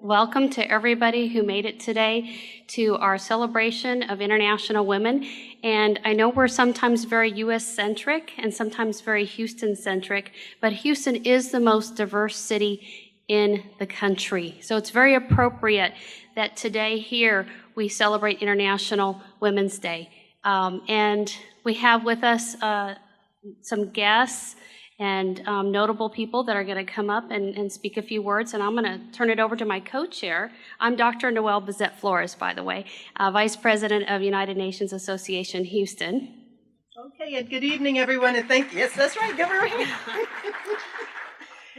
welcome to everybody who made it today to our celebration of International Women. And I know we're sometimes very U.S.-centric and sometimes very Houston-centric, but Houston is the most diverse city in the country. So it's very appropriate that today here we celebrate International Women's Day. And we have with us some guests and notable people that are going to come up and speak a few words. And I'm going to turn it over to my co-chair. I'm Dr. Noelle Bezette Flores, by the way, Vice President of United Nations Association, Houston. Okay, and good evening, everyone, and thank you. Yes, that's right, give her a hand.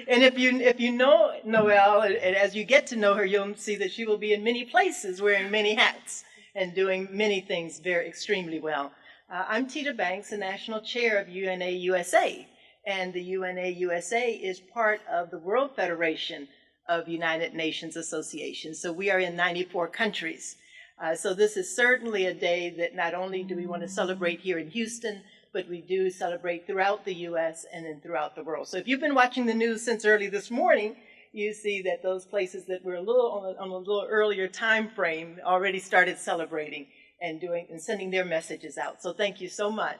And if you know Noelle, and as you get to know her, you'll see that she will be in many places wearing many hats and doing many things very extremely well. I'm Tita Banks, the National Chair of UNA USA. And the UNA USA is part of the World Federation of United Nations Associations. So we are in 94 countries. So this is certainly a day that not only do we want to celebrate here in Houston, but we do celebrate throughout the US and then throughout the world. So if you've been watching the news since early this morning, you see that those places that were a little on a little earlier time frame already started celebrating and sending their messages out. So thank you so much.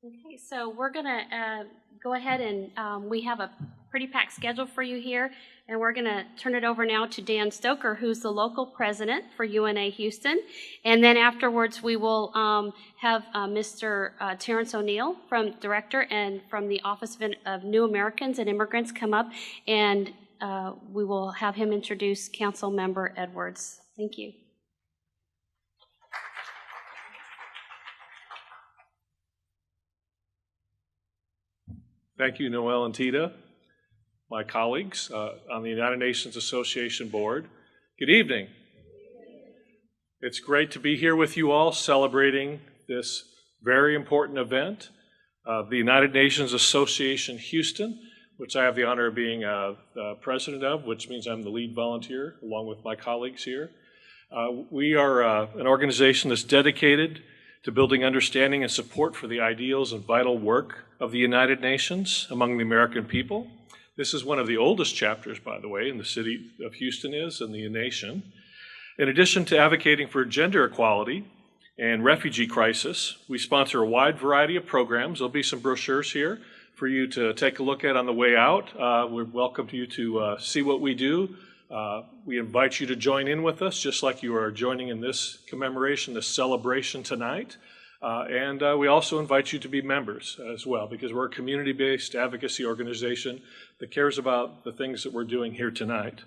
Okay, so we're going to go ahead and we have a pretty packed schedule for you here, and we're going to turn it over now to Dan Stoker, who's the local president for UNA Houston, and then afterwards we will have Mr. Terrence O'Neill, Director and from the Office of New Americans and Immigrants, come up, and we will have him introduce Council Member Edwards. Thank you. Thank you, Noelle and Tita, my colleagues on the United Nations Association Board. Good evening. It's great to be here with you all celebrating this very important event, the United Nations Association Houston, which I have the honor of being the president of, which means I'm the lead volunteer along with my colleagues here. We are an organization that's dedicated to building understanding and support for the ideals and vital work of the United Nations among the American people. This is one of the oldest chapters, by the way, in the city of Houston and the nation. In addition to advocating for gender equality and refugee crisis, we sponsor a wide variety of programs. There'll be some brochures here for you to take a look at on the way out. We welcome you to see what we do. We invite you to join in with us, just like you are joining in this commemoration, this celebration tonight. And we also invite you to be members as well, because we're a community-based advocacy organization that cares about the things that we're doing here tonight.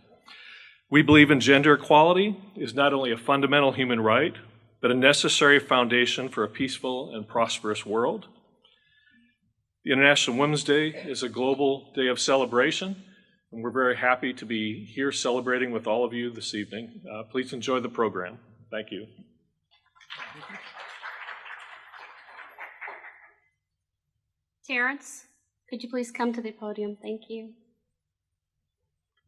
We believe in gender equality is not only a fundamental human right, but a necessary foundation for a peaceful and prosperous world. The International Women's Day is a global day of celebration, and we're very happy to be here celebrating with all of you this evening. Please enjoy the program. Thank you. Terrence, could you please come to the podium? Thank you.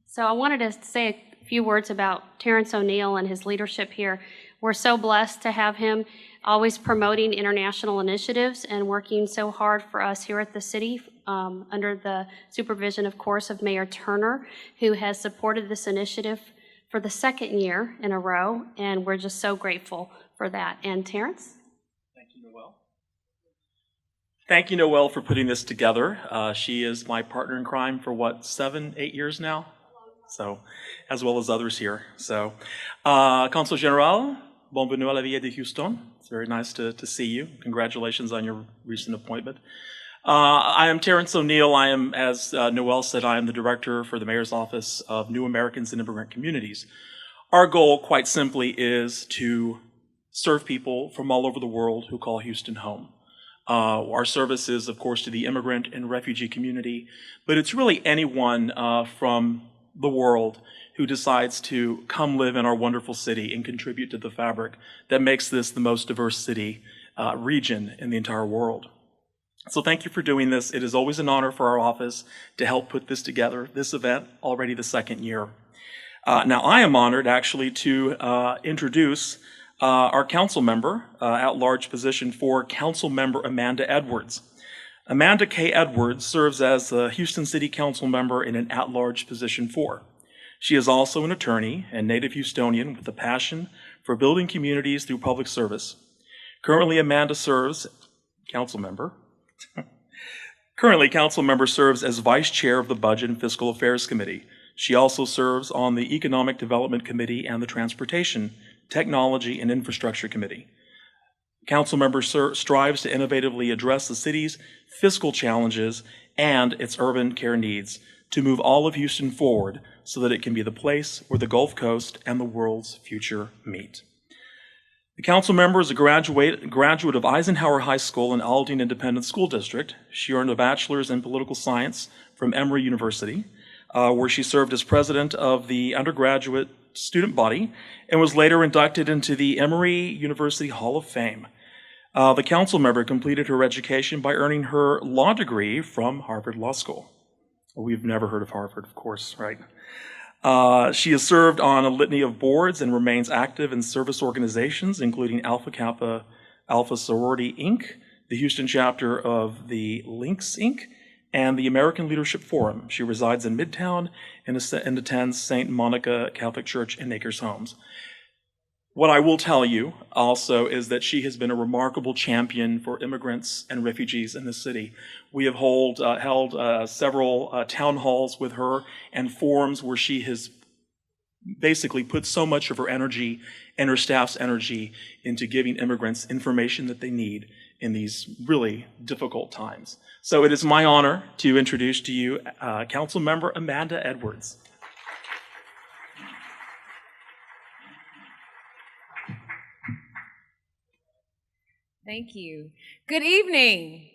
So I wanted to say a few words about Terrence O'Neill and his leadership here. We're so blessed to have him always promoting international initiatives and working so hard for us here at the city under the supervision, of course, of Mayor Turner, who has supported this initiative for the second year in a row, and we're just so grateful for that. And Terrence? Thank you, Noelle. Thank you, Noelle, for putting this together. She is my partner in crime for, 7, 8 years now? So, as well as others here. So, Consul General, bienvenue à la ville de Houston. It's very nice to see you. Congratulations on your recent appointment. I am Terrence O'Neill. I am, as Noelle said, I am the director for the Mayor's Office of New Americans and Immigrant Communities. Our goal, quite simply, is to serve people from all over the world who call Houston home. Our service is, of course, to the immigrant and refugee community, but it's really anyone from the world who decides to come live in our wonderful city and contribute to the fabric that makes this the most diverse city region in the entire world. So thank you for doing this. It is always an honor for our office to help put this together, this event, already the second year. Now, I am honored, actually, to introduce our council member, at-large position for Council Member Amanda Edwards. Amanda K. Edwards serves as the Houston City Council member in an at-large position 4. She is also an attorney and native Houstonian with a passion for building communities through public service. Currently, Amanda serves, council member. Currently, council member serves as vice chair of the Budget and Fiscal Affairs Committee. She also serves on the Economic Development Committee and the Transportation, Technology, and Infrastructure Committee. Council member strives to innovatively address the city's fiscal challenges and its urban care needs to move all of Houston forward so that it can be the place where the Gulf Coast and the world's future meet. The council member is a graduate of Eisenhower High School and Aldine Independent School District. She earned a bachelor's in political science from Emory University, where she served as president of the undergraduate student body and was later inducted into the Emory University Hall of Fame. The council member completed her education by earning her law degree from Harvard Law School. We've never heard of Harvard, of course, right? She has served on a litany of boards and remains active in service organizations, including Alpha Kappa Alpha Sorority, Inc., the Houston chapter of the Lynx, Inc., and the American Leadership Forum. She resides in Midtown and attends St. Monica Catholic Church in Acres Homes. What I will tell you also is that she has been a remarkable champion for immigrants and refugees in the city. We have held several town halls with her and forums where she has basically put so much of her energy and her staff's energy into giving immigrants information that they need in these really difficult times. So it is my honor to introduce to you Council Member Amanda Edwards. Thank you. Good evening.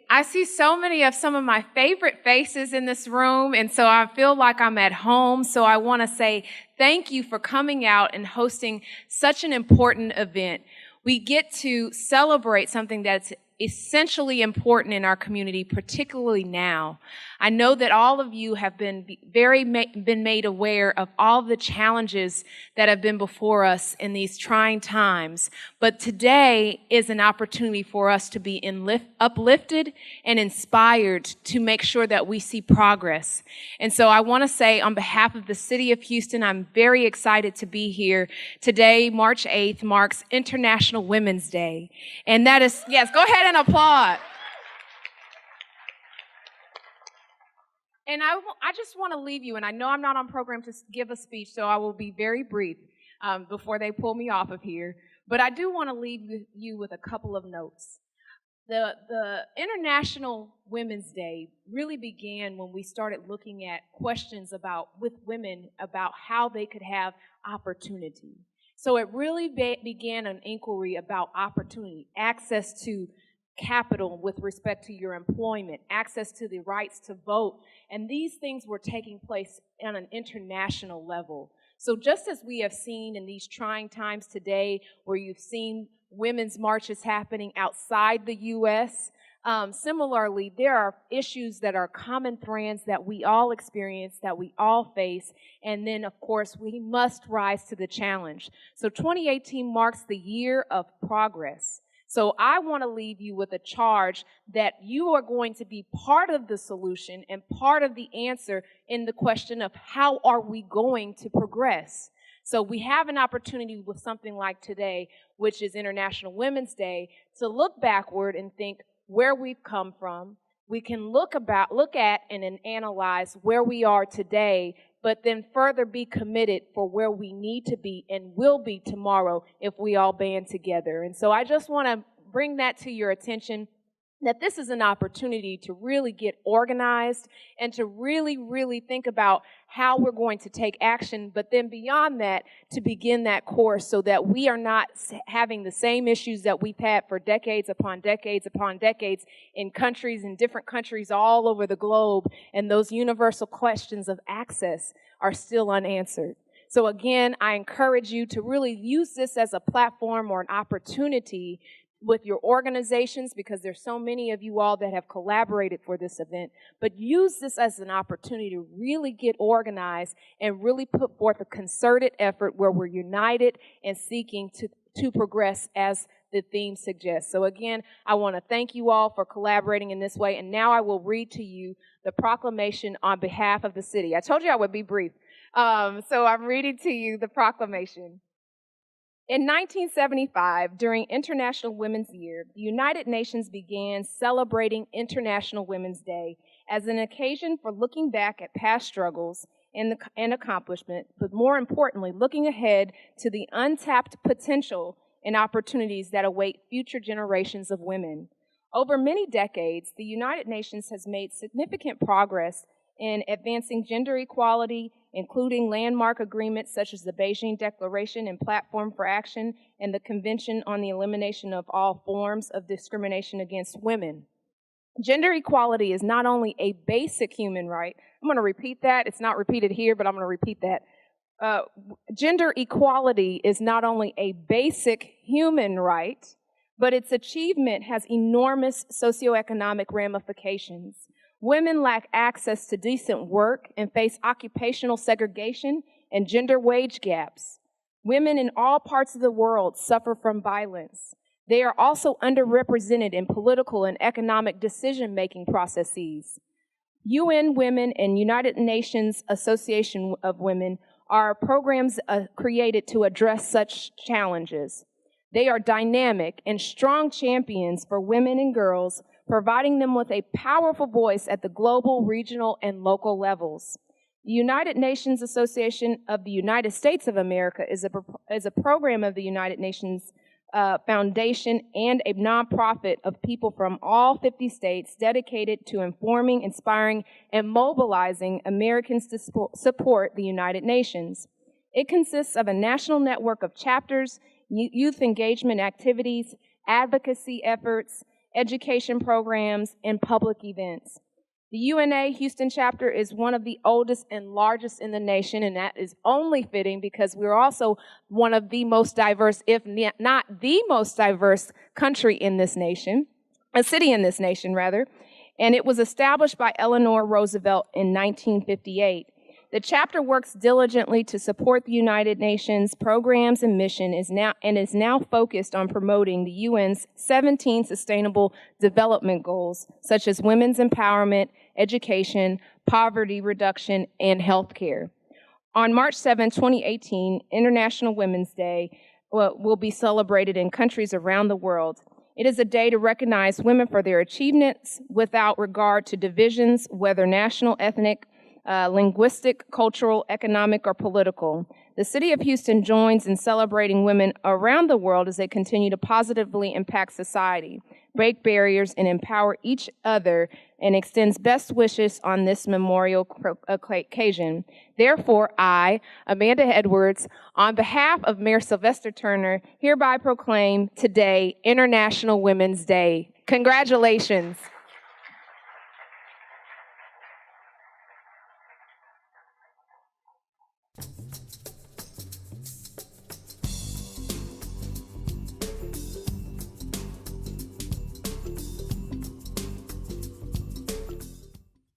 I see so many of some of my favorite faces in this room, and so I feel like I'm at home. So I want to say thank you for coming out and hosting such an important event. We get to celebrate something that's essentially important in our community, particularly now. I know that all of you have been made aware of all the challenges that have been before us in these trying times. But today is an opportunity for us to be uplifted and inspired to make sure that we see progress. And so I want to say on behalf of the City of Houston, I'm very excited to be here. Today, March 8th, marks International Women's Day. And that is, yes, go ahead and applaud. And I just want to leave you, and I know I'm not on program to give a speech, so I will be very brief before they pull me off of here. But I do want to leave you with a couple of notes. The International Women's Day really began when we started looking at questions with women about how they could have opportunity. So it really began an inquiry about opportunity, access to capital with respect to your employment, access to the rights to vote, and these things were taking place on an international level. So just as we have seen in these trying times today, where you've seen women's marches happening outside the U.S., similarly, there are issues that are common threads that we all experience, that we all face, and then, of course, we must rise to the challenge. So 2018 marks the year of progress. So I want to leave you with a charge that you are going to be part of the solution and part of the answer in the question of how are we going to progress. So we have an opportunity with something like today, which is International Women's Day, to look backward and think where we've come from. We can look at and analyze where we are today, but then further be committed for where we need to be and will be tomorrow if we all band together. And so I just want to bring that to your attention, that this is an opportunity to really get organized and to really think about how we're going to take action, but then beyond that, to begin that course so that we are not having the same issues that we've had for decades upon decades upon decades in different countries all over the globe, and those universal questions of access are still unanswered. So again, I encourage you to really use this as a platform or an opportunity with your organizations, because there's so many of you all that have collaborated for this event, but use this as an opportunity to really get organized and really put forth a concerted effort where we're united and seeking to progress as the theme suggests. So again, I want to thank you all for collaborating in this way, and now I will read to you the proclamation on behalf of the city. I told you I would be brief. So I'm reading to you the proclamation. In 1975, during International Women's Year, the United Nations began celebrating International Women's Day as an occasion for looking back at past struggles and accomplishment, but more importantly, looking ahead to the untapped potential and opportunities that await future generations of women. Over many decades, the United Nations has made significant progress in advancing gender equality, including landmark agreements such as the Beijing Declaration and Platform for Action and the Convention on the Elimination of All Forms of Discrimination Against Women. Gender equality is not only a basic human right. I'm going to repeat that. It's not repeated here, but I'm going to repeat that. Gender equality is not only a basic human right, but its achievement has enormous socioeconomic ramifications. Women lack access to decent work and face occupational segregation and gender wage gaps. Women in all parts of the world suffer from violence. They are also underrepresented in political and economic decision-making processes. UN Women and United Nations Association of Women are programs created to address such challenges. They are dynamic and strong champions for women and girls, providing them with a powerful voice at the global, regional, and local levels. The United Nations Association of the United States of America is a program of the United Nations Foundation and a nonprofit of people from all 50 states dedicated to informing, inspiring, and mobilizing Americans to support the United Nations. It consists of a national network of chapters, youth engagement activities, advocacy efforts, education programs, and public events. The UNA Houston chapter is one of the oldest and largest in the nation, and that is only fitting because we're also one of the most diverse, if not the most diverse country in this nation, a city in this nation, rather. And it was established by Eleanor Roosevelt in 1958. The chapter works diligently to support the United Nations programs and mission is now focused on promoting the UN's 17 Sustainable Development Goals, such as women's empowerment, education, poverty reduction, and healthcare. On March 7, 2018, International Women's Day will be celebrated in countries around the world. It is a day to recognize women for their achievements without regard to divisions, whether national, ethnic, linguistic, cultural, economic, or political. The City of Houston joins in celebrating women around the world as they continue to positively impact society, break barriers, and empower each other, and extends best wishes on this memorial occasion. Therefore, I, Amanda Edwards, on behalf of Mayor Sylvester Turner, hereby proclaim today International Women's Day. Congratulations.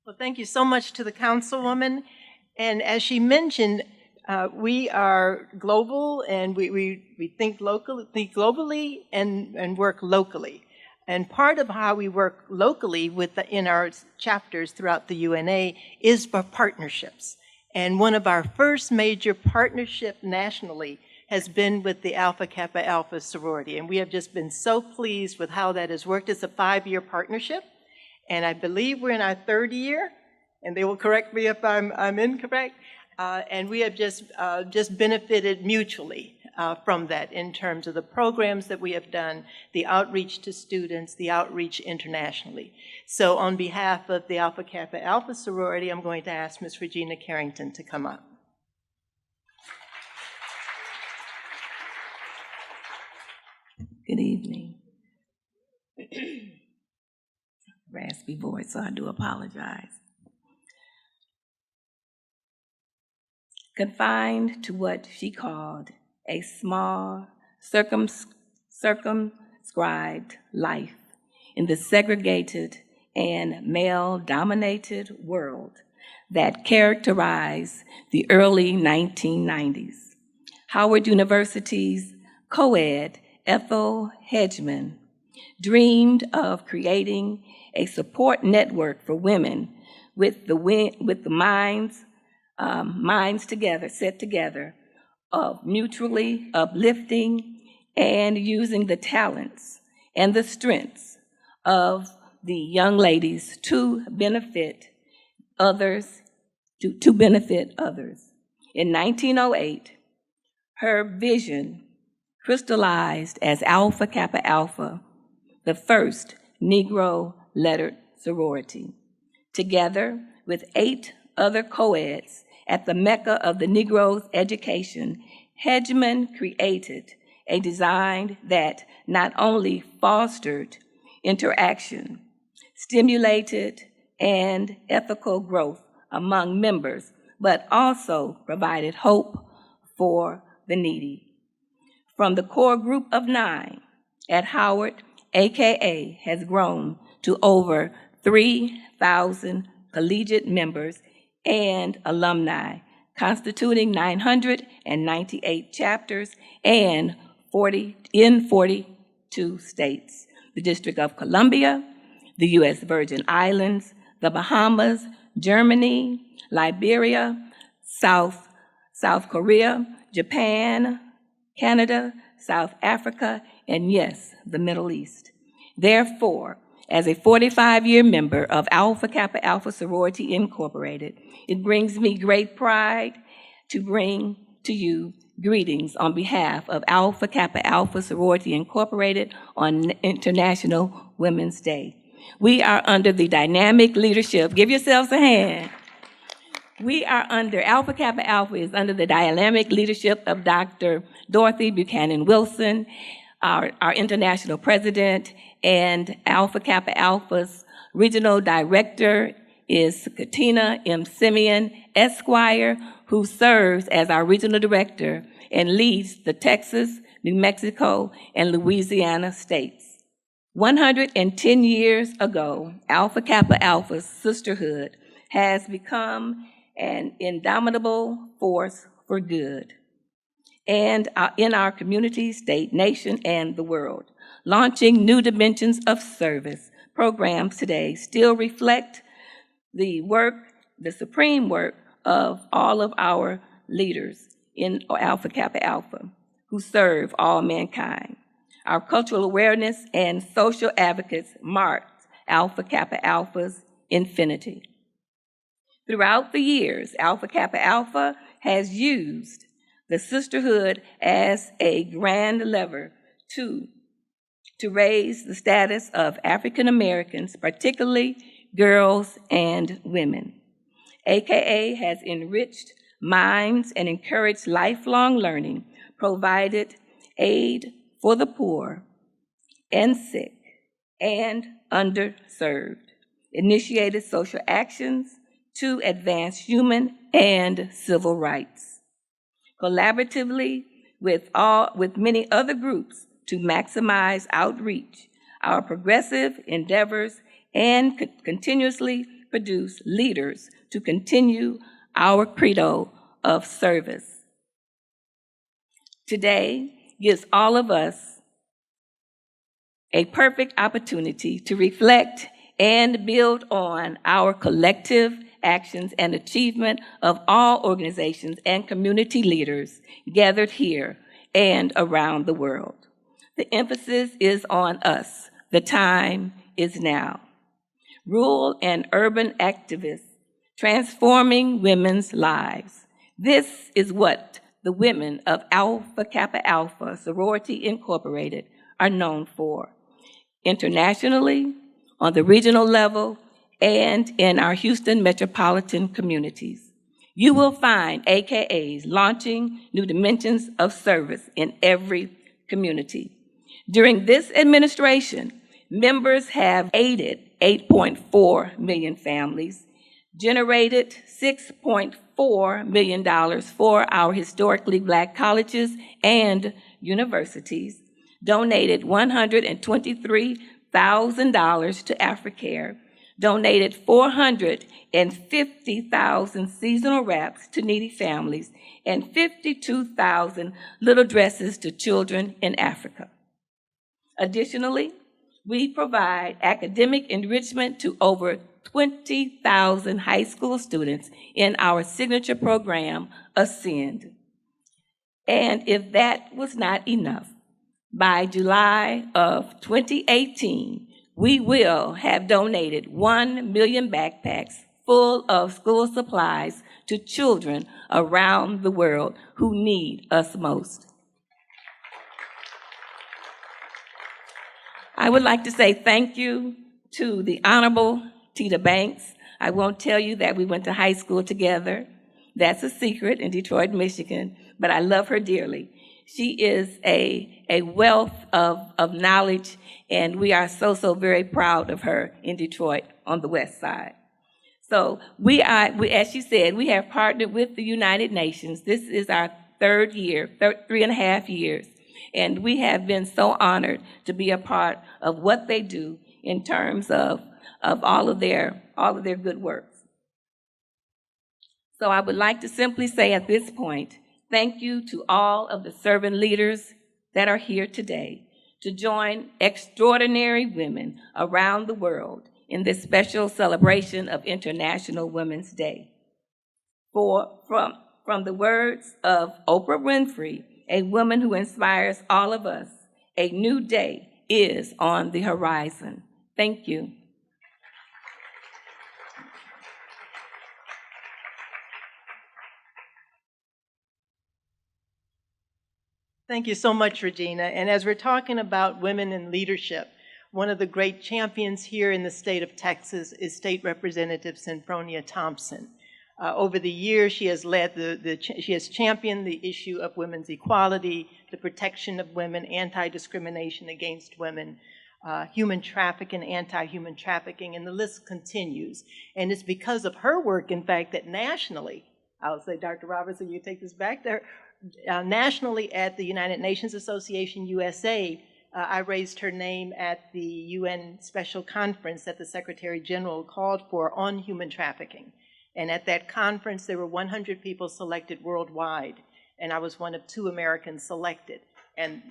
Well, thank you so much to the Councilwoman. And as she mentioned, we are global, and we think globally and work locally. And part of how we work locally in our chapters throughout the UNA is for partnerships. And one of our first major partnerships nationally has been with the Alpha Kappa Alpha sorority. And we have just been so pleased with how that has worked. It's a 5-year partnership. And I believe we're in our 3rd year, and they will correct me if I'm incorrect. And we have just benefited mutually from that in terms of the programs that we have done, the outreach to students, the outreach internationally. So on behalf of the Alpha Kappa Alpha sorority, I'm going to ask Ms. Regina Carrington to come up. Good evening. Raspy voice, so I do apologize. Confined to what she called a small, circumscribed life in the segregated and male-dominated world that characterized the early 1990s. Howard University's co-ed Ethel Hedgeman dreamed of creating a support network for women with the minds minds together, set together, of mutually uplifting and using the talents and the strengths of the young ladies to benefit others, to benefit others. In 1908, her vision crystallized as Alpha Kappa Alpha, the first Negro lettered sorority. Together with 8 other co-eds at the Mecca of the Negro's education, Hedgeman created a design that not only fostered interaction, stimulated and ethical growth among members, but also provided hope for the needy. From the core group of 9 at Howard, AKA has grown to over 3,000 collegiate members and alumni, constituting 998 chapters and 42 states, the District of Columbia, the U.S. Virgin Islands, the Bahamas, Germany, Liberia, South Korea, Japan, Canada, South Africa, and yes, the Middle East. Therefore, as a 45-year member of Alpha Kappa Alpha Sorority Incorporated, it brings me great pride to bring to you greetings on behalf of Alpha Kappa Alpha Sorority Incorporated on International Women's Day. We are under the dynamic leadership, give yourselves a hand. Alpha Kappa Alpha is under the dynamic leadership of Dr. Dorothy Buchanan Wilson, our international president, and Alpha Kappa Alpha's regional director is Katina M. Simeon, Esquire, who serves as our regional director and leads the Texas, New Mexico, and Louisiana states. 110 years ago, Alpha Kappa Alpha's sisterhood has become an indomitable force for good and in our community, state, nation, and the world. Launching new dimensions of service programs today still reflect the work, the supreme work of all of our leaders in Alpha Kappa Alpha who serve all mankind. Our cultural awareness and social advocates marked Alpha Kappa Alpha's infinity. Throughout the years, Alpha Kappa Alpha has used the sisterhood as a grand lever to raise the status of African Americans, particularly girls and women. AKA has enriched minds and encouraged lifelong learning, provided aid for the poor and sick and underserved, initiated social actions to advance human and civil rights, collaboratively with many other groups to maximize outreach, our progressive endeavors, and continuously produce leaders to continue our credo of service. Today gives all of us a perfect opportunity to reflect and build on our collective actions and achievement of all organizations and community leaders gathered here and around the world. The emphasis is on us. The time is now. Rural and urban activists transforming women's lives. This is what the women of Alpha Kappa Alpha Sorority Incorporated are known for. Internationally, on the regional level, and in our Houston metropolitan communities. You will find AKAs launching new dimensions of service in every community. During this administration, members have aided 8.4 million families, generated $6.4 million for our historically Black colleges and universities, donated $123,000 to AfriCare, donated 450,000 seasonal wraps to needy families, and 52,000 little dresses to children in Africa. Additionally, we provide academic enrichment to over 20,000 high school students in our signature program, Ascend. And if that was not enough, by July of 2018, we will have donated 1 million backpacks full of school supplies to children around the world who need us most. I would like to say thank you to the Honorable Tita Banks. I won't tell you that we went to high school together. That's a secret in Detroit, Michigan, but I love her dearly. She is a wealth of knowledge, and we are so very proud of her in Detroit on the West Side. So as she said, we have partnered with the United Nations. This is our third year, 3.5 years, and we have been so honored to be a part of what they do in terms of all of their good works. So I would like to simply say at this point, thank you to all of the servant leaders that are here today to join extraordinary women around the world in this special celebration of International Women's Day. From the words of Oprah Winfrey, a woman who inspires all of us, a new day is on the horizon. Thank you. Thank you so much, Regina. And as we're talking about women in leadership, one of the great champions here in the state of Texas is State Representative Senfronia Thompson. Over the years, she has she has championed the issue of women's equality, the protection of women, anti-discrimination against women, human trafficking, anti-human trafficking, and the list continues. And it's because of her work, in fact, that nationally, I'll say, Dr. Robertson, you take this back there, nationally at the United Nations Association USA, I raised her name at the UN Special Conference that the Secretary General called for on human trafficking. And at that conference, there were 100 people selected worldwide, and I was one of 2 Americans selected. And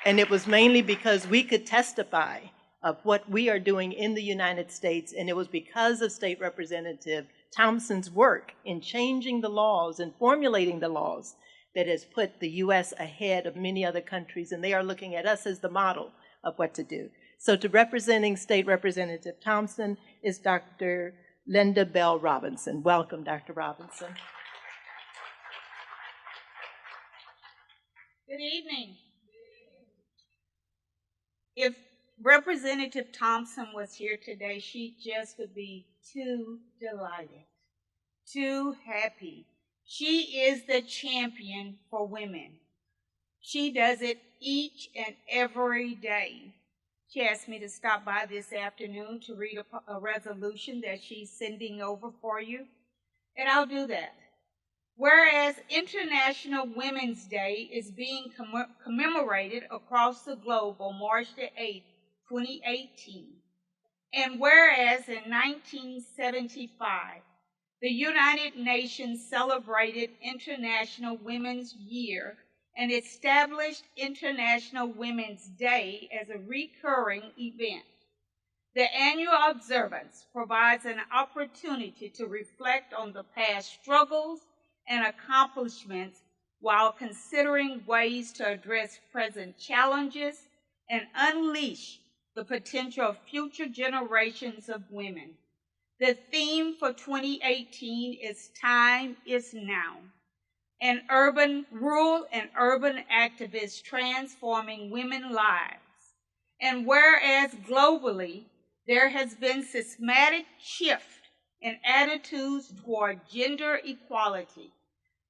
it was mainly because we could testify of what we are doing in the United States, and it was because of State Representative Thompson's work in changing the laws and formulating the laws that has put the U.S. ahead of many other countries, and they are looking at us as the model of what to do. So to representing State Representative Thompson is Dr. Linda Bell Robinson. Welcome, Dr. Robinson. Good evening. If Representative Thompson was here today, she just would be too delighted, too happy. She is the champion for women. She does it each and every day. She asked me to stop by this afternoon to read a resolution that she's sending over for you, and I'll do that. Whereas International Women's Day is being commemorated across the globe on March the 8th, 2018, and whereas in 1975, the United Nations celebrated International Women's Year and established International Women's Day as a recurring event. The annual observance provides an opportunity to reflect on the past struggles and accomplishments while considering ways to address present challenges and unleash the potential of future generations of women. The theme for 2018 is Time is Now. Rural and urban activists transforming women's lives. And whereas globally there has been systematic shift in attitudes toward gender equality,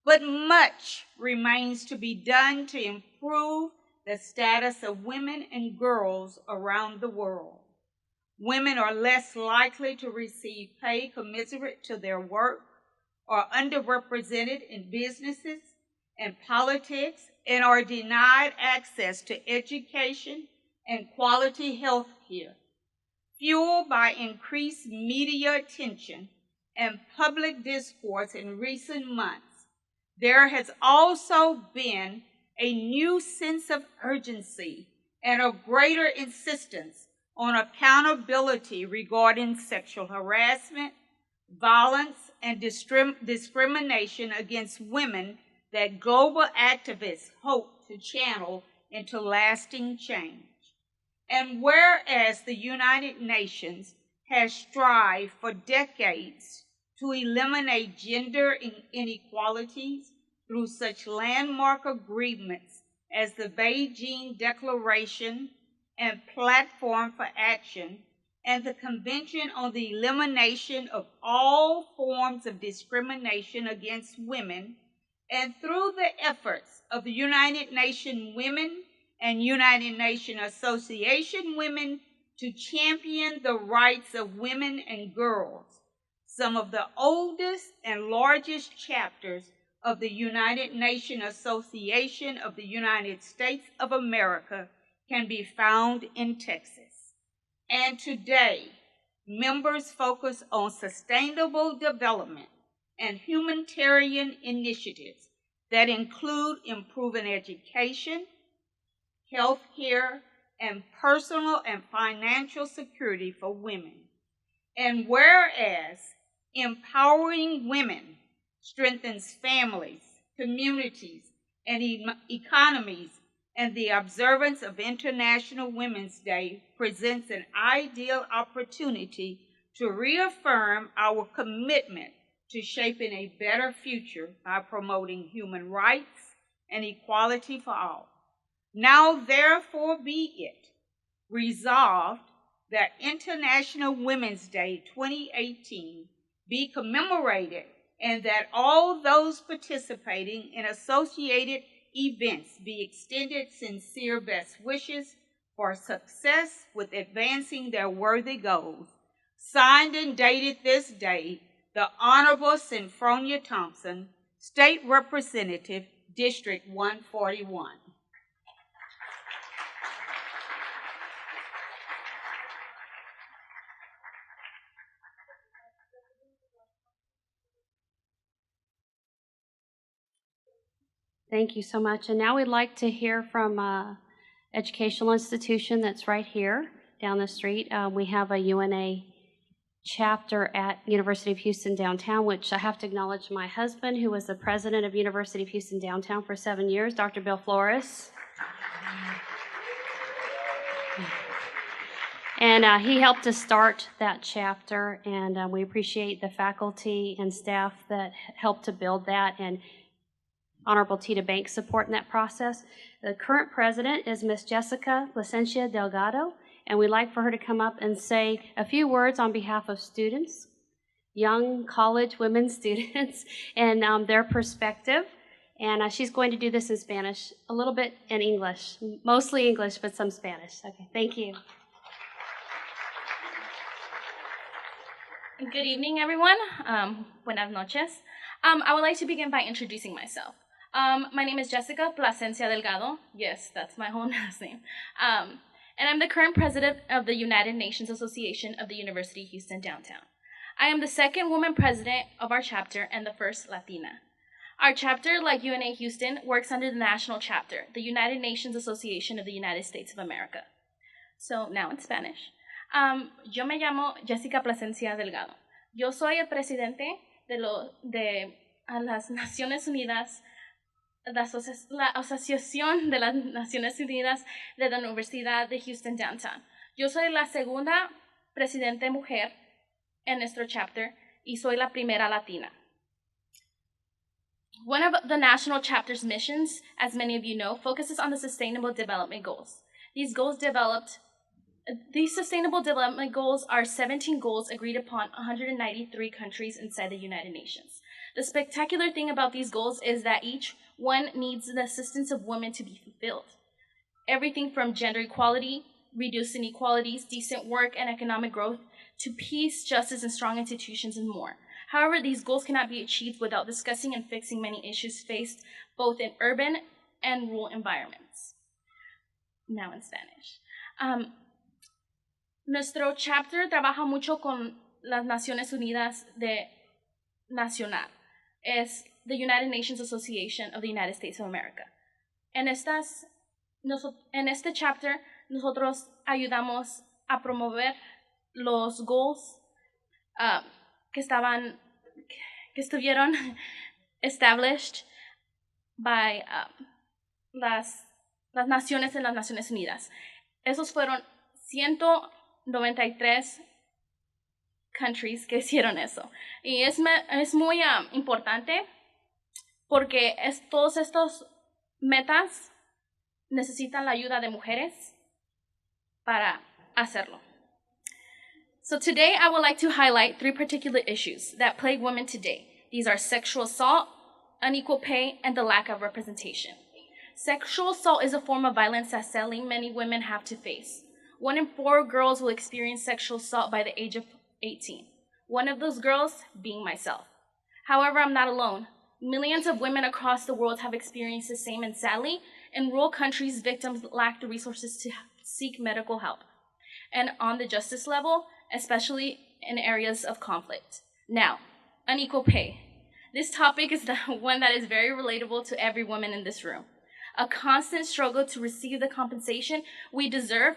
but much remains to be done to improve the status of women and girls around the world. Women are less likely to receive pay commensurate to their work, are underrepresented in businesses and politics, and are denied access to education and quality health care. Fueled by increased media attention and public discourse in recent months, there has also been a new sense of urgency and a greater insistence on accountability regarding sexual harassment, violence, and discrimination against women that global activists hope to channel into lasting change. And whereas the United Nations has strived for decades to eliminate gender inequalities through such landmark agreements as the Beijing Declaration and Platform for Action and the Convention on the Elimination of All Forms of Discrimination Against Women, and through the efforts of the United Nations Women and United Nations Association Women to champion the rights of women and girls, some of the oldest and largest chapters of the United Nations Association of the United States of America can be found in Texas. And today, members focus on sustainable development and humanitarian initiatives that include improving education, health care, and personal and financial security for women. And whereas empowering women strengthens families, communities, and economies, and the observance of International Women's Day presents an ideal opportunity to reaffirm our commitment to shaping a better future by promoting human rights and equality for all. Now, therefore, be it resolved that International Women's Day 2018 be commemorated and that all those participating in associated events be extended sincere best wishes for success with advancing their worthy goals. Signed and dated this day, the Honorable Synfronia Thompson, State Representative, District 141. Thank you so much. And now we'd like to hear from an educational institution that's right here down the street. We have a UNA chapter at University of Houston Downtown, which I have to acknowledge my husband, who was the president of University of Houston Downtown for 7 years, Dr. Bill Flores. And he helped to start that chapter, and we appreciate the faculty and staff that helped to build that, and Honorable Tita Banks' support in that process. The current president is Miss Jessica Placencia Delgado, and we'd like for her to come up and say a few words on behalf of students, young college women students, and their perspective. And she's going to do this in Spanish, a little bit in English, mostly English, but some Spanish. Okay, thank you. Good evening, everyone. Buenas noches. I would like to begin by introducing myself. My name is Jessica Placencia Delgado. Yes, that's my whole last name. And I'm the current president of the United Nations Association of the University of Houston Downtown. I am the second woman president of our chapter and the first Latina. Our chapter, like UNA Houston, works under the national chapter, the United Nations Association of the United States of America. So now in Spanish. Yo me llamo Jessica Placencia Delgado. Yo soy el presidente de las Naciones Unidas, la Asociación de las Naciones Unidas de la Universidad de Houston Downtown. Yo soy la segunda presidente mujer en nuestro chapter y soy la primera latina. One of the national chapter's missions, as many of you know, focuses on the Sustainable Development Goals. These Sustainable Development Goals are 17 goals agreed upon 193 countries inside the United Nations. The spectacular thing about these goals is that each one needs the assistance of women to be fulfilled. Everything from gender equality, reduced inequalities, decent work and economic growth, to peace, justice, and strong institutions, and more. However, these goals cannot be achieved without discussing and fixing many issues faced both in urban and rural environments. Now in Spanish. Nuestro chapter trabaja mucho con las Naciones Unidas de Nacional. Es the United Nations Association of the United States of America. En este chapter, nosotros ayudamos a promover los goals que estuvieron established by las naciones en las Naciones Unidas. Esos fueron 193 countries que hicieron eso. Y es muy importante porque todos estos metas necesitan la ayuda de mujeres para hacerlo. So today I would like to highlight 3 particular issues that plague women today. These are sexual assault, unequal pay, and the lack of representation. Sexual assault is a form of violence that sadly many women have to face. 1 in 4 girls will experience sexual assault by the age of 18. One of those girls being myself. However, I'm not alone. Millions of women across the world have experienced the same, and sadly, in rural countries, victims lack the resources to seek medical help. And on the justice level, especially in areas of conflict. Now, unequal pay. This topic is the one that is very relatable to every woman in this room. A constant struggle to receive the compensation we deserve,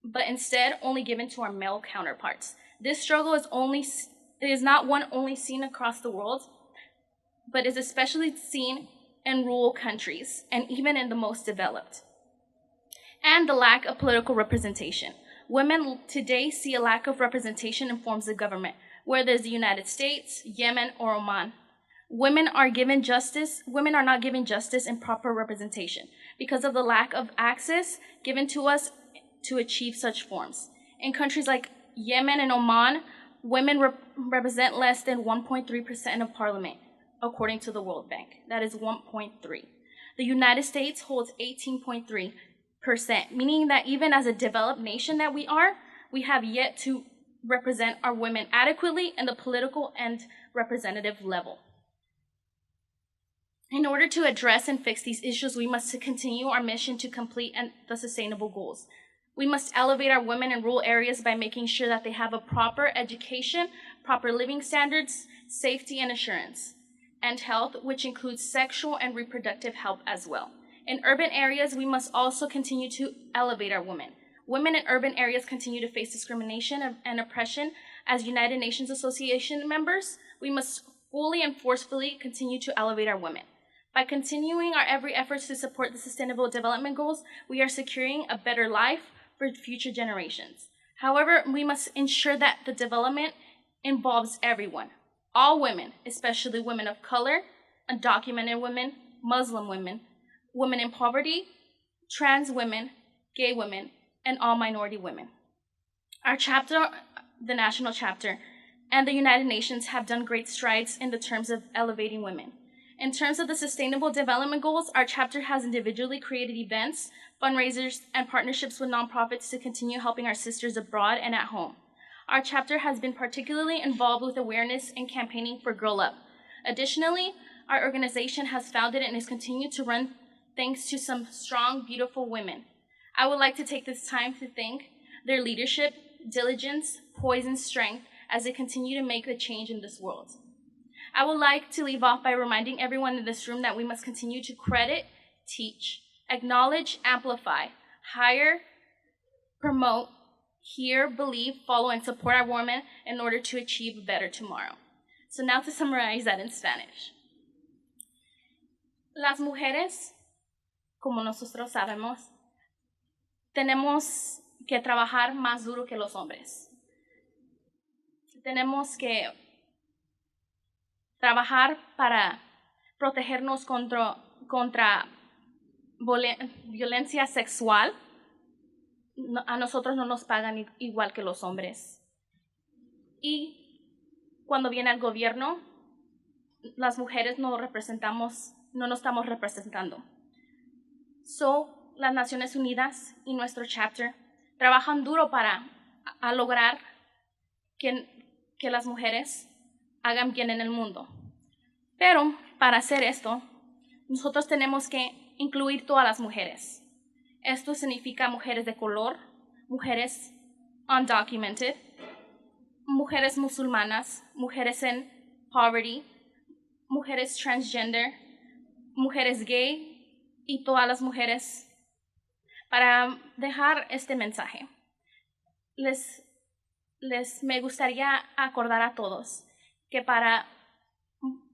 but instead only given to our male counterparts. This struggle is not one only seen across the world, but is especially seen in rural countries and even in the most developed. And the lack of political representation. Women today see a lack of representation in forms of government, whether it's the United States, Yemen, or Oman. Women are not given justice and proper representation because of the lack of access given to us to achieve such forms. In countries like Yemen and Oman, women represent less than 1.3% of parliament, according to the World Bank. That is 1.3. The United States holds 18.3%, meaning that even as a developed nation that we have yet to represent our women adequately in the political and representative level. In order to address and fix these issues, we must continue our mission to complete the sustainable goals. We must elevate our women in rural areas by making sure that they have a proper education, proper living standards, safety and assurance, and health, which includes sexual and reproductive health as well. In urban areas, we must also continue to elevate our women. Women in urban areas continue to face discrimination and oppression. As United Nations Association members, we must fully and forcefully continue to elevate our women. By continuing our every efforts to support the Sustainable Development Goals, we are securing a better life for future generations. However, we must ensure that the development involves everyone, all women, especially women of color, undocumented women, Muslim women, women in poverty, trans women, gay women, and all minority women. Our chapter, the national chapter, and the United Nations have done great strides in the terms of elevating women. In terms of the Sustainable Development Goals, our chapter has individually created events, fundraisers, and partnerships with nonprofits to continue helping our sisters abroad and at home. Our chapter has been particularly involved with awareness and campaigning for Girl Up. Additionally, our organization has founded and is continued to run thanks to some strong, beautiful women. I would like to take this time to thank their leadership, diligence, poise, and strength as they continue to make the change in this world. I would like to leave off by reminding everyone in this room that we must continue to credit, teach, acknowledge, amplify, hire, promote, hear, believe, follow, and support our women in order to achieve a better tomorrow. So now to summarize that in Spanish. Las mujeres, como nosotros sabemos, tenemos que trabajar más duro que los hombres. Tenemos que trabajar para protegernos contra violencia sexual. A nosotros no nos pagan igual que los hombres. Y cuando viene el gobierno, las mujeres no nos estamos representando. So, las Naciones Unidas y nuestro chapter trabajan duro para lograr que las mujeres hagan bien en el mundo. Pero para hacer esto, nosotros tenemos que incluir todas las mujeres. Esto significa mujeres de color, mujeres undocumented, mujeres musulmanas, mujeres en poverty, mujeres transgender, mujeres gay y todas las mujeres para dejar este mensaje. me gustaría acordar a todos que para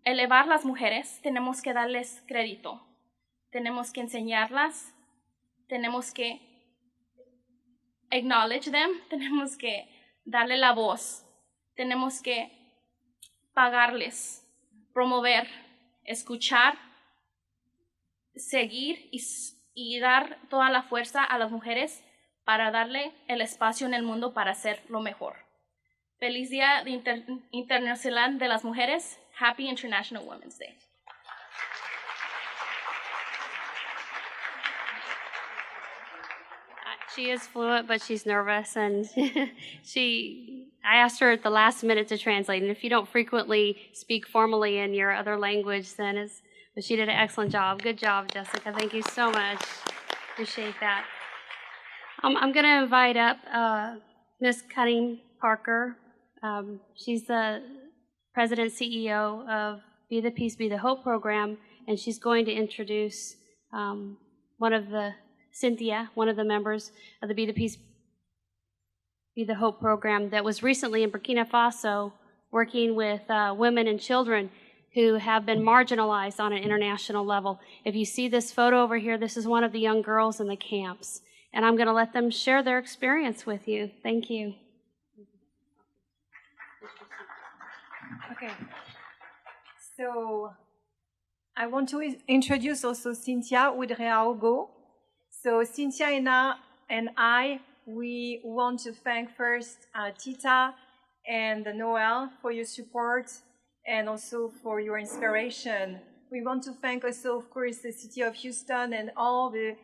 elevar las mujeres tenemos que darles crédito, tenemos que enseñarlas, tenemos que acknowledge them, tenemos que darle la voz, tenemos que pagarles, promover, escuchar, seguir y dar toda la fuerza a las mujeres para darle el espacio en el mundo para hacer lo mejor. Feliz Día Internacional de las Mujeres. Happy International Women's Day. She is fluent, but she's nervous, and I asked her at the last minute to translate, and if you don't frequently speak formally in your other language, but she did an excellent job. Good job, Jessica. Thank you so much. Appreciate that. I'm going to invite up Ms. Cutting Parker. She's the President CEO of Be the Peace, Be the Hope program, and she's going to introduce Cynthia, one of the members of the Be the Peace, Be the Hope program that was recently in Burkina Faso working with women and children who have been marginalized on an international level. If you see this photo over here, this is one of the young girls in the camps, and I'm going to let them share their experience with you. Thank you. Okay, so I want to introduce also Cynthia Udrea-Ogo. So Cynthia and I, we want to thank first Tita and Noel for your support and also for your inspiration. We want to thank also, of course, the City of Houston and all the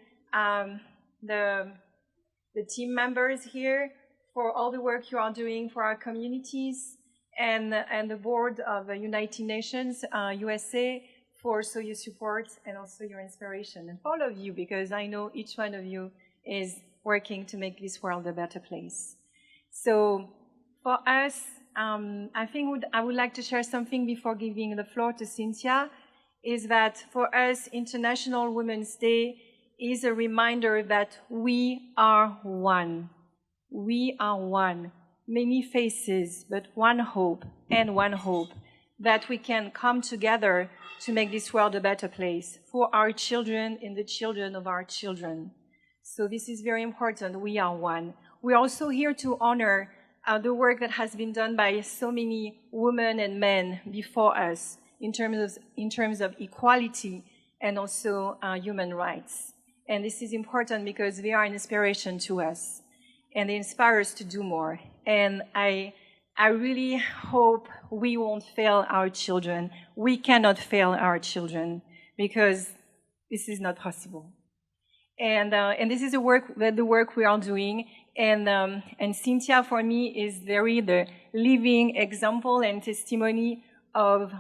team members here for all the work you are doing for our communities, and the board of the United Nations, USA, for also your support and also your inspiration. And all of you, because I know each one of you is working to make this world a better place. So for us, I think I would like to share something before giving the floor to Cynthia, is that for us, International Women's Day is a reminder that we are one. We are one. Many faces, but one hope, and one hope that we can come together to make this world a better place for our children and the children of our children. So this is very important. We are one. We're also here to honor the work that has been done by so many women and men before us in terms of equality and also human rights. And this is important because they are an inspiration to us, and they inspire us to do more. And I really hope we won't fail our children. We cannot fail our children because this is not possible. And this is the work we are doing. And Cynthia, for me, is the living example and testimony of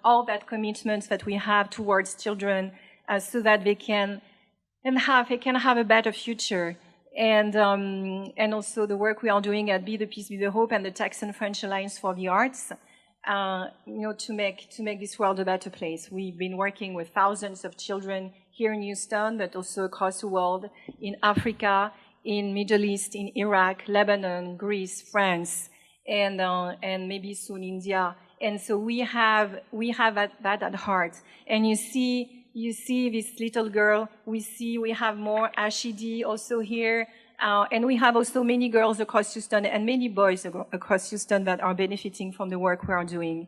all that commitment that we have towards children, so that they can have a better future. And also the work we are doing at Be the Peace, Be the Hope, and the Tax and French Alliance for the Arts, to make this world a better place. We've been working with thousands of children here in Houston, but also across the world, in Africa, in Middle East, in Iraq, Lebanon, Greece, France, and maybe soon India. And so we have that at heart. And you see this little girl. We have more Ashidi also here. And we have also many girls across Houston and many boys across Houston that are benefiting from the work we are doing.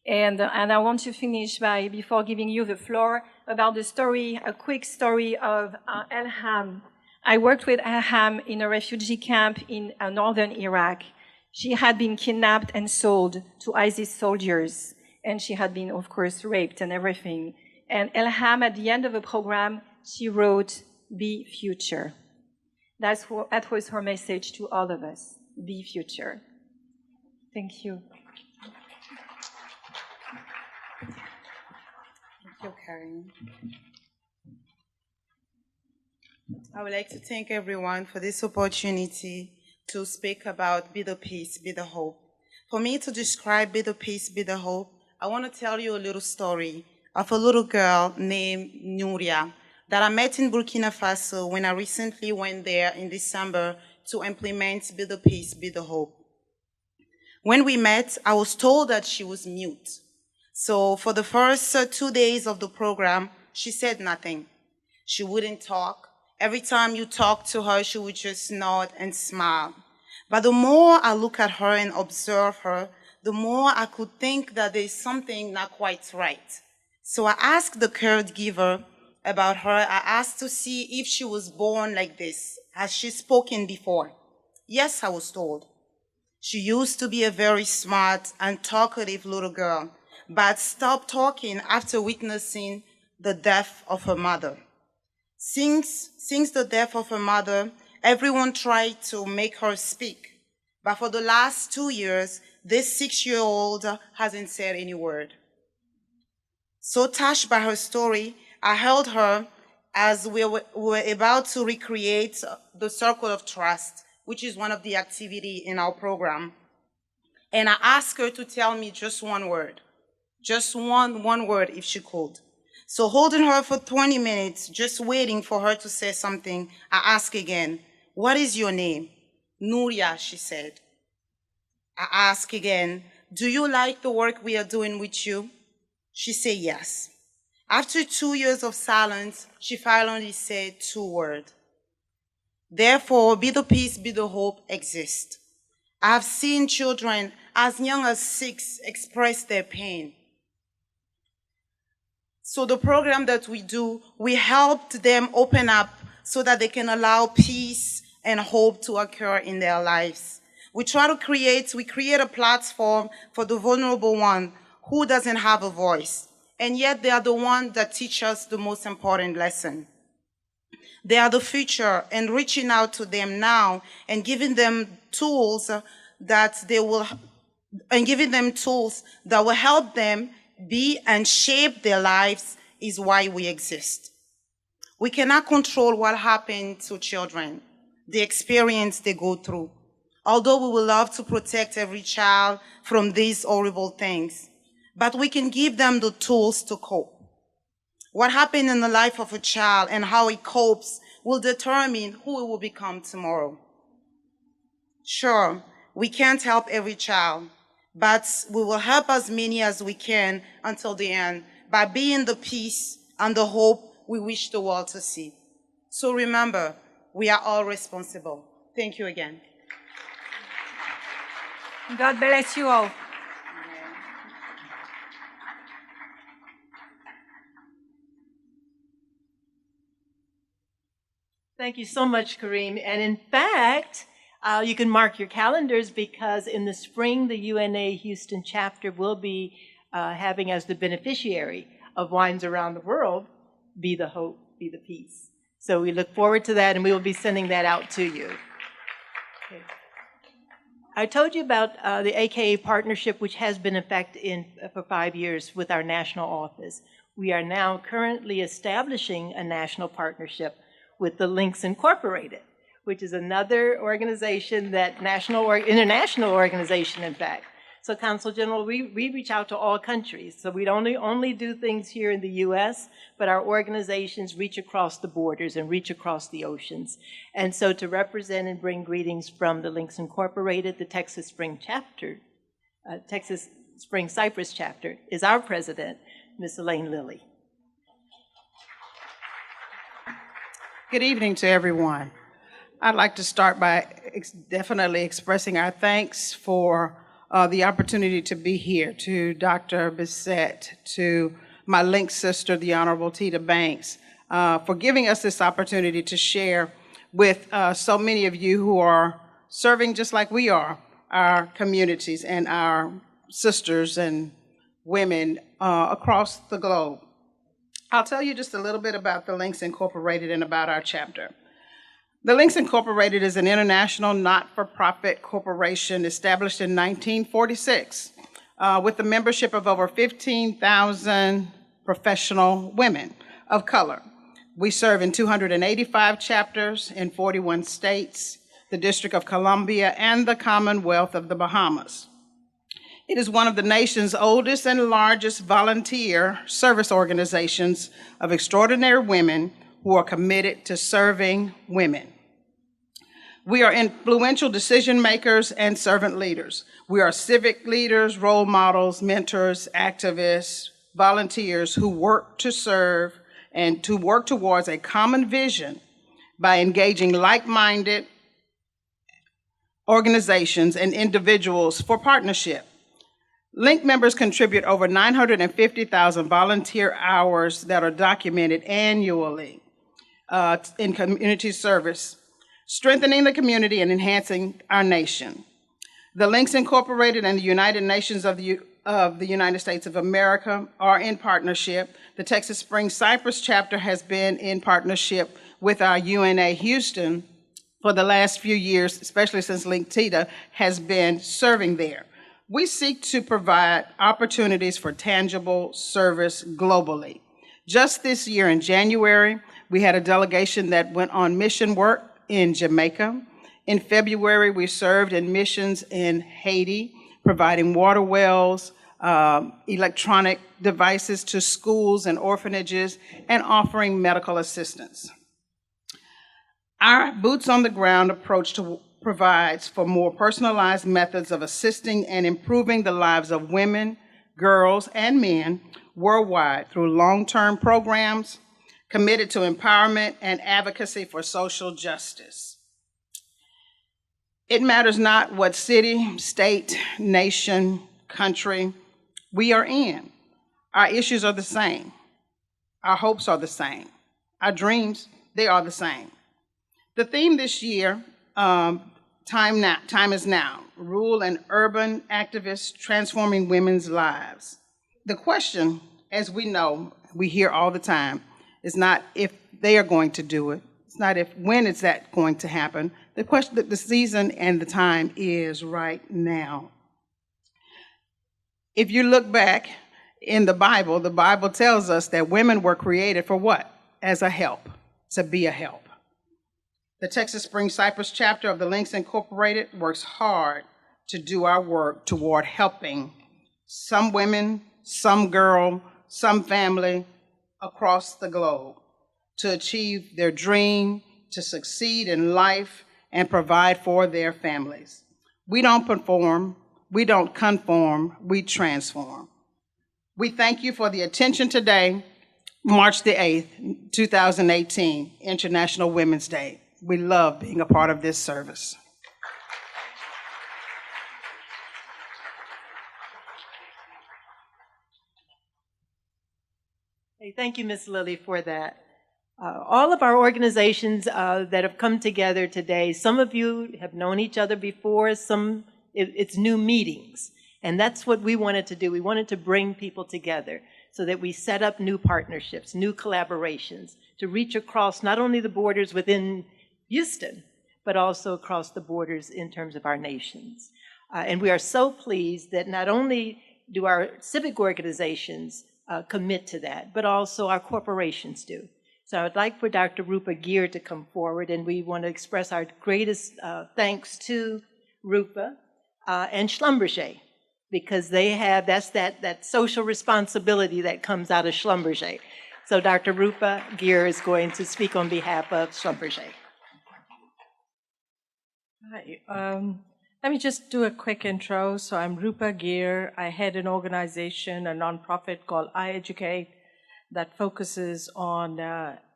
And I want to finish before giving you the floor, about a quick story of Elham. I worked with Elham in a refugee camp in northern Iraq. She had been kidnapped and sold to ISIS soldiers, and she had been, of course, raped and everything. And Elham, at the end of the program, she wrote, "Be future." That was her message to all of us. Be future. Thank you. Thank you, Karen. I would like to thank everyone for this opportunity to speak about Be the Peace, Be the Hope. For me to describe Be the Peace, Be the Hope, I want to tell you a little story of a little girl named Nuria that I met in Burkina Faso when I recently went there in December to implement Be the Peace, Be the Hope. When we met, I was told that she was mute. So for the first 2 days of the program, she said nothing. She wouldn't talk. Every time you talked to her, she would just nod and smile. But the more I look at her and observe her, the more I could think that there's something not quite right. So I asked the caregiver about her. I asked to see if she was born like this. Has she spoken before? Yes, I was told. She used to be a very smart and talkative little girl, but stopped talking after witnessing the death of her mother. Since the death of her mother, everyone tried to make her speak. But for the last 2 years, this 6-year-old hasn't said any word. So touched by her story, I held her as we were about to recreate the Circle of Trust, which is one of the activities in our program. And I asked her to tell me just one word, just one word if she could. So holding her for 20 minutes, just waiting for her to say something, I asked again, what is your name? Nuria, she said. I asked again, do you like the work we are doing with you? She said yes. After 2 years of silence, she finally said 2 words. Therefore, Be the Peace, Be the Hope exists. I've seen children as young as 6 express their pain. So the program that we do, we helped them open up so that they can allow peace and hope to occur in their lives. We create a platform for the vulnerable one who doesn't have a voice, and yet they are the ones that teach us the most important lesson. They are the future, and reaching out to them now and giving them tools that will help them be and shape their lives is why we exist. We cannot control what happens to children, the experience they go through, although we would love to protect every child from these horrible things. But we can give them the tools to cope. What happened in the life of a child and how it copes will determine who it will become tomorrow. Sure, we can't help every child, but we will help as many as we can until the end by being the peace and the hope we wish the world to see. So remember, we are all responsible. Thank you again. God bless you all. Thank you so much, Kareem. And in fact, you can mark your calendars because in the spring, the UNA Houston chapter will be having as the beneficiary of Wines Around the World, Be the Hope, Be the Peace. So we look forward to that, and we will be sending that out to you. Okay. I told you about the AKA partnership, which has been in effect for 5 years with our national office. We are now currently establishing a national partnership with the Links Incorporated, which is another organization that international organization, in fact. So, Consul General, we reach out to all countries. So we don't only do things here in the U.S., but our organizations reach across the borders and reach across the oceans. And so to represent and bring greetings from the Links Incorporated, the Texas Spring chapter, Texas Spring Cypress chapter, is our president, Ms. Elaine Lilly. Good evening to everyone. I'd like to start by definitely expressing our thanks for the opportunity to be here, to Dr. Bissett, to my Link sister, the Honorable Tita Banks, for giving us this opportunity to share with so many of you who are serving just like we are, our communities and our sisters and women across the globe. I'll tell you just a little bit about the Links Incorporated and about our chapter. The Links Incorporated is an international not-for-profit corporation established in 1946 with the membership of over 15,000 professional women of color. We serve in 285 chapters in 41 states, the District of Columbia, and the Commonwealth of the Bahamas. It is one of the nation's oldest and largest volunteer service organizations of extraordinary women who are committed to serving women. We are influential decision makers and servant leaders. We are civic leaders, role models, mentors, activists, volunteers who work to serve and to work towards a common vision by engaging like-minded organizations and individuals for partnership. Link members contribute over 950,000 volunteer hours that are documented annually in community service, strengthening the community and enhancing our nation. The Links Incorporated and the United Nations of the United States of America are in partnership. The Texas Spring Cypress chapter has been in partnership with our UNA Houston for the last few years, especially since Link Tita has been serving there. We seek to provide opportunities for tangible service globally. Just this year in January, we had a delegation that went on mission work in Jamaica. In February, we served in missions in Haiti, providing water wells, electronic devices to schools and orphanages, and offering medical assistance. Our boots-on-the-ground approach provides for more personalized methods of assisting and improving the lives of women, girls, and men worldwide through long-term programs committed to empowerment and advocacy for social justice. It matters not what city, state, nation, country we are in. Our issues are the same. Our hopes are the same. Our dreams, they are the same. The theme this year, Time is Now, Rural and Urban Activists Transforming Women's Lives. The question, as we know, we hear all the time, is not if they are going to do it. It's not when is that going to happen. The question, the season and the time is right now. If you look back in the Bible tells us that women were created for what? As a help, to be a help. The Texas Spring Cypress chapter of the Links Incorporated works hard to do our work toward helping some women, some girl, some family across the globe to achieve their dream, to succeed in life, and provide for their families. We don't perform, we don't conform, we transform. We thank you for the attention today, March the 8th, 2018, International Women's Day. We love being a part of this service. Hey, thank you, Ms. Lilly, for that. All of our organizations that have come together today, some of you have known each other before, it's new meetings. And that's what we wanted to do. We wanted to bring people together so that we set up new partnerships, new collaborations, to reach across not only the borders within Houston, but also across the borders in terms of our nations. And we are so pleased that not only do our civic organizations commit to that, but also our corporations do. So I would like for Dr. Rupa Gear to come forward, and we want to express our greatest thanks to Rupa and Schlumberger, because they have, that's that social responsibility that comes out of Schlumberger. So Dr. Rupa Gear is going to speak on behalf of Schlumberger. Hi. Let me just do a quick intro. So I'm Rupa Gear. I head an organization, a nonprofit called iEducate, that focuses on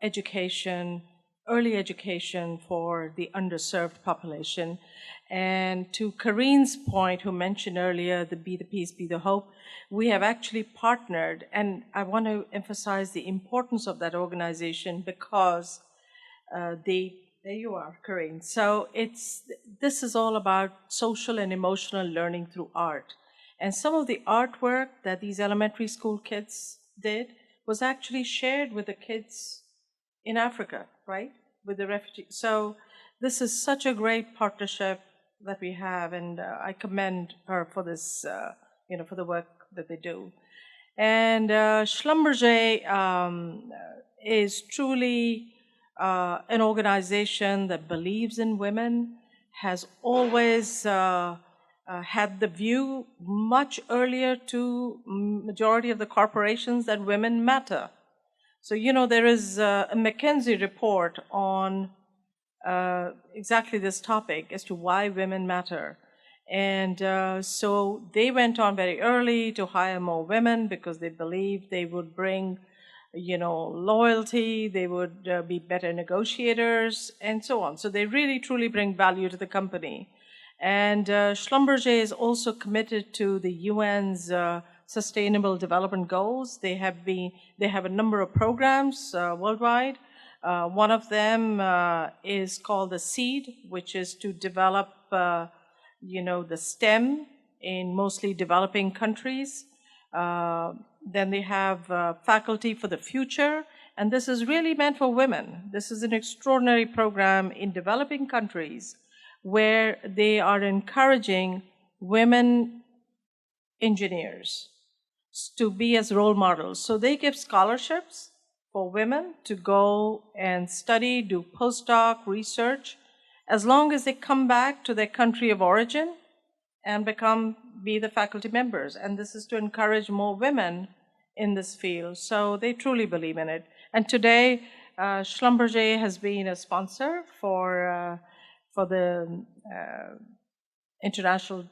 education, early education for the underserved population. And to Kareen's point, who mentioned earlier, the Be the Peace, Be the Hope, we have actually partnered, and I want to emphasize the importance of that organization because there you are, Kareen. So this is all about social and emotional learning through art. And some of the artwork that these elementary school kids did was actually shared with the kids in Africa, right? With the refugees. So this is such a great partnership that we have, and I commend her for this, for the work that they do. And Schlumberger is truly an organization that believes in women, has always had the view much earlier to majority of the corporations that women matter. So, there is a McKinsey report on exactly this topic as to why women matter. And so they went on very early to hire more women because they believed they would bring, loyalty, they would be better negotiators, and so on. So they really, truly bring value to the company. And Schlumberger is also committed to the UN's Sustainable Development Goals. They have a number of programs worldwide. One of them is called the SEED, which is to develop the STEM in mostly developing countries. Then they have Faculty for the Future, and this is really meant for women. This is an extraordinary program in developing countries where they are encouraging women engineers to be as role models. So they give scholarships for women to go and study, do postdoc research, as long as they come back to their country of origin and be the faculty members. And this is to encourage more women in this field. So they truly believe in it. And today, Schlumberger has been a sponsor for the International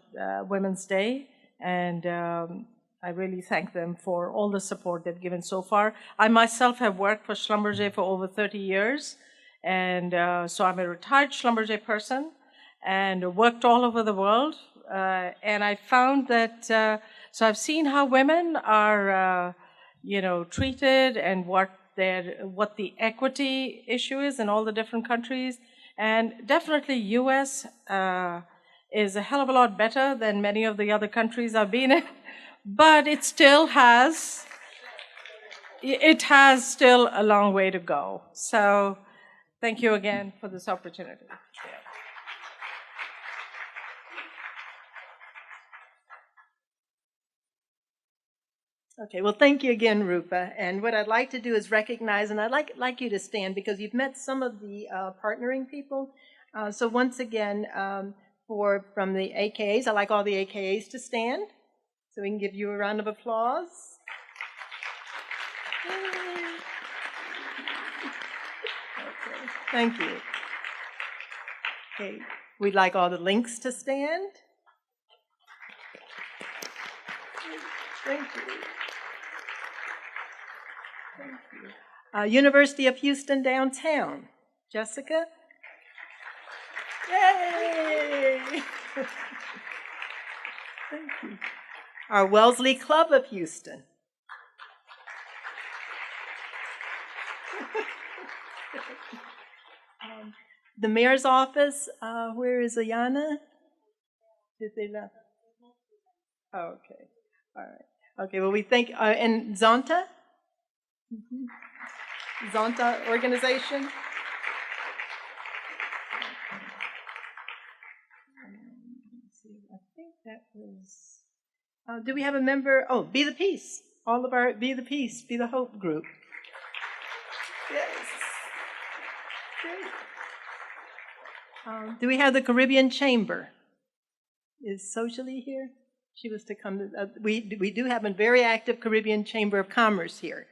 Women's Day. And I really thank them for all the support they've given so far. I myself have worked for Schlumberger for over 30 years. And so I'm a retired Schlumberger person and worked all over the world. And I found that, so I've seen how women are, treated and what the equity issue is in all the different countries. And definitely US is a hell of a lot better than many of the other countries I've been in. But it still has still a long way to go. So thank you again for this opportunity. Okay, well, thank you again, Rupa. And what I'd like to do is recognize, and I'd like you to stand because you've met some of the partnering people. So once again, from the AKAs, I'd like all the AKAs to stand so we can give you a round of applause. Okay, thank you. Okay, we'd like all the links to stand. Thank you. Thank you. University of Houston downtown. Jessica? Yay! Thank you. Our Wellesley Club of Houston. The mayor's office, where is Ayana? Did they left? Oh, okay. All right. Okay, well, we thank, and Zonta? Zonta organization? I think that was, do we have a member? Oh, Be the Peace. All of our Be the Peace, Be the Hope group. Yes. Great. Do we have the Caribbean Chamber? Is Socially here? She was to come to, we do have a very active Caribbean Chamber of Commerce here.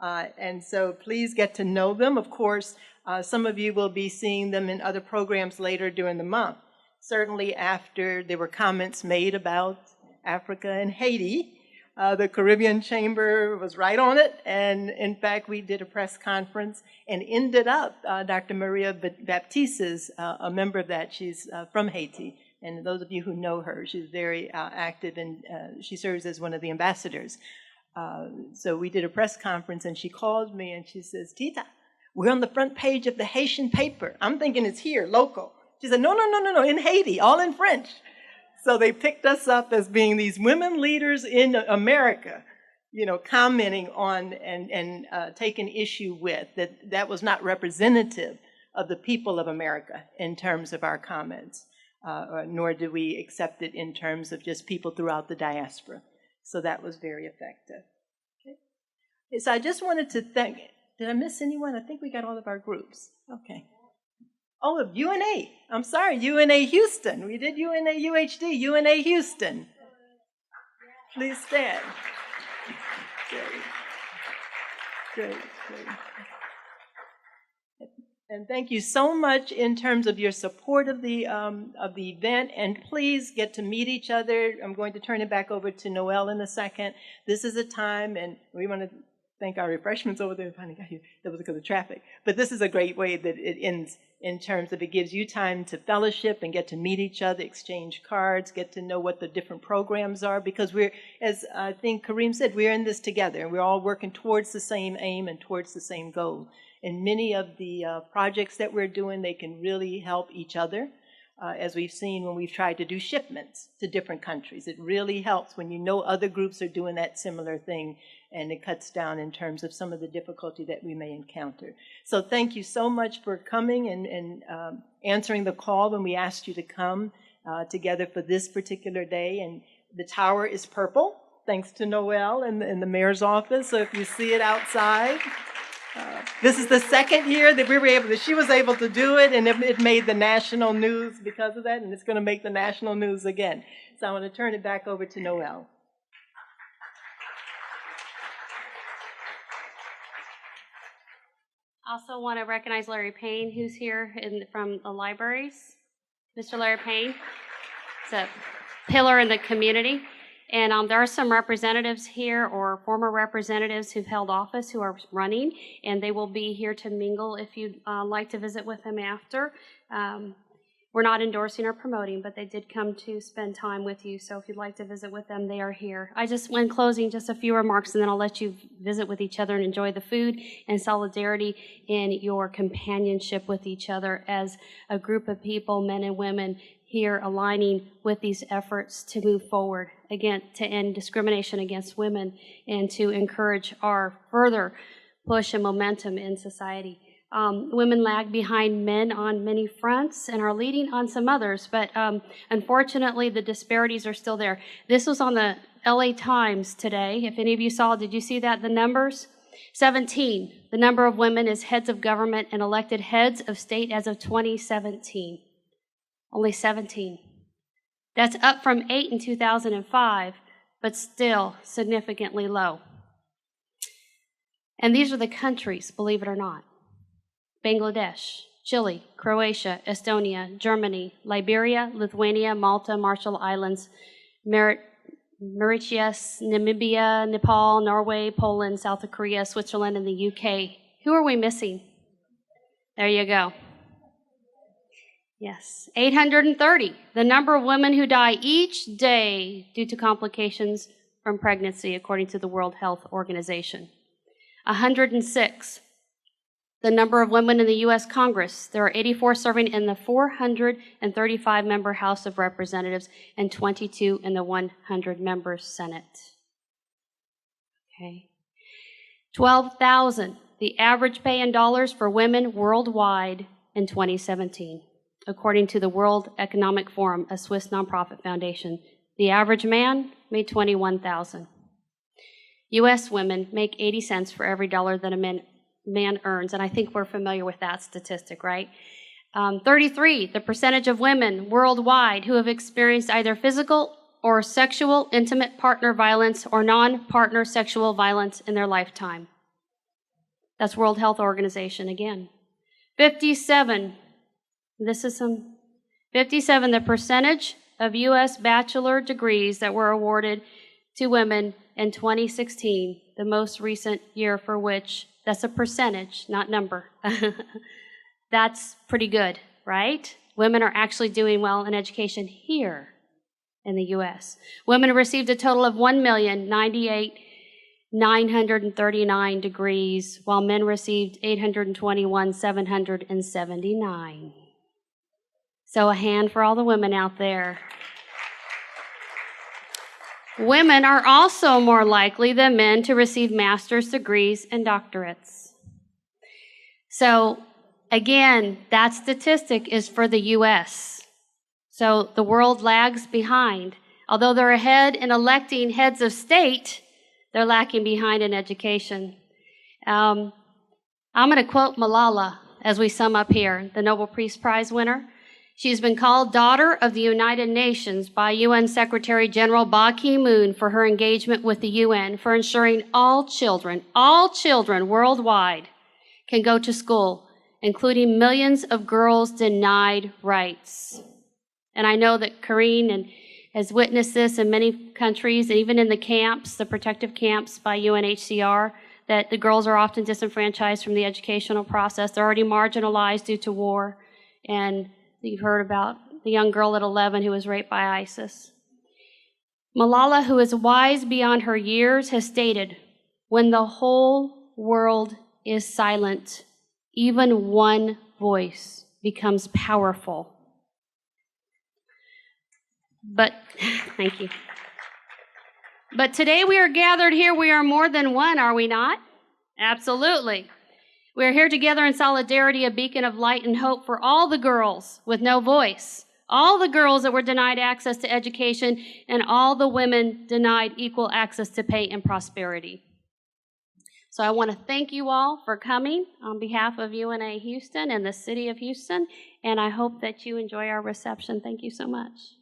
And so please get to know them. Of course, some of you will be seeing them in other programs later during the month. Certainly after there were comments made about Africa and Haiti, the Caribbean Chamber was right on it. And in fact, we did a press conference and ended up, Dr. Maria Baptiste is a member of that. She's from Haiti. And those of you who know her, she's very active and she serves as one of the ambassadors. So we did a press conference and she called me and she says, Tita, we're on the front page of the Haitian paper. I'm thinking it's here, local. She said, no, in Haiti, all in French. So they picked us up as being these women leaders in America, commenting on and taking issue with that was not representative of the people of America in terms of our comments. Nor do we accept it in terms of just people throughout the diaspora. So that was very effective. Okay. So I just wanted to thank, did I miss anyone? I think we got all of our groups. Okay. Oh, UNA. I'm sorry, UNA Houston. We did UNA UHD, UNA Houston. Please stand. Great. And thank you so much in terms of your support of the event. And please get to meet each other. I'm going to turn it back over to Noelle in a second. This is a time, and we want to thank our refreshments over there. Finally got here. That was because of traffic. But this is a great way that it ends in terms of it gives you time to fellowship and get to meet each other, exchange cards, get to know what the different programs are. Because we're, as I think Kareem said, we're in this together. And we're all working towards the same aim and towards the same goal. And many of the projects that we're doing, they can really help each other. As we've seen when we've tried to do shipments to different countries. It really helps when you know other groups are doing that similar thing, and it cuts down in terms of some of the difficulty that we may encounter. So thank you so much for coming and answering the call when we asked you to come together for this particular day. And the tower is purple, thanks to Noelle in the mayor's office. So if you see it outside, this is the second year that she was able to do it, and it made the national news because of that, and it's going to make the national news again. So I want to turn it back over to Noelle. Also want to recognize Larry Payne, who's here from the libraries. Mr. Larry Payne is a pillar in the community. And there are some representatives here or former representatives who've held office who are running, and they will be here to mingle if you'd like to visit with them after. We're not endorsing or promoting, but they did come to spend time with you, so if you'd like to visit with them, they are here. In closing, just a few remarks, and then I'll let you visit with each other and enjoy the food and solidarity in your companionship with each other as a group of people, men and women, here aligning with these efforts to move forward, again, to end discrimination against women and to encourage our further push and momentum in society. Women lag behind men on many fronts and are leading on some others, but unfortunately the disparities are still there. This was on the LA Times today. If any of you saw, did you see that, the numbers? 17, the number of women as heads of government and elected heads of state as of 2017. Only 17. That's up from 8 in 2005, but still significantly low. And these are the countries, believe it or not. Bangladesh, Chile, Croatia, Estonia, Germany, Liberia, Lithuania, Malta, Marshall Islands, Mauritius, Namibia, Nepal, Norway, Poland, South Korea, Switzerland, and the UK. Who are we missing? There you go. Yes, 830, the number of women who die each day due to complications from pregnancy, according to the World Health Organization. 106, the number of women in the U.S. Congress. There are 84 serving in the 435-member House of Representatives and 22 in the 100-member Senate. Okay. 12,000, the average pay in dollars for women worldwide in 2017. According to the World Economic Forum, a Swiss nonprofit foundation. The average man made $21,000. U.S. women make 80 cents for every dollar that a man earns, and I think we're familiar with that statistic, right? 33, the percentage of women worldwide who have experienced either physical or sexual intimate partner violence or non-partner sexual violence in their lifetime. That's World Health Organization again. 57, the percentage of U.S. bachelor degrees that were awarded to women in 2016, the most recent year for which, that's a percentage, not number. That's pretty good, right? Women are actually doing well in education here in the U.S. Women received a total of 1,098,939 degrees, while men received 821,779. So a hand for all the women out there. Women are also more likely than men to receive master's degrees and doctorates. So again, that statistic is for the U.S. So the world lags behind. Although they're ahead in electing heads of state, they're lacking behind in education. I'm going to quote Malala as we sum up here, the Nobel Peace Prize winner. She's been called Daughter of the United Nations by UN Secretary General Ban Ki-moon for her engagement with the UN for ensuring all children worldwide can go to school including millions of girls denied rights. And I know that Karine has witnessed this in many countries, and even in the camps, the protective camps by UNHCR, that the girls are often disenfranchised from the educational process. They're already marginalized due to war. And you've heard about the young girl at 11 who was raped by ISIS. Malala, who is wise beyond her years, has stated, "When the whole world is silent, even one voice becomes powerful." But, thank you. But today we are gathered here, we are more than one, are we not? Absolutely. We are here together in solidarity, a beacon of light and hope for all the girls with no voice, all the girls that were denied access to education, and all the women denied equal access to pay and prosperity. So I want to thank you all for coming on behalf of UNA Houston and the City of Houston, and I hope that you enjoy our reception. Thank you so much.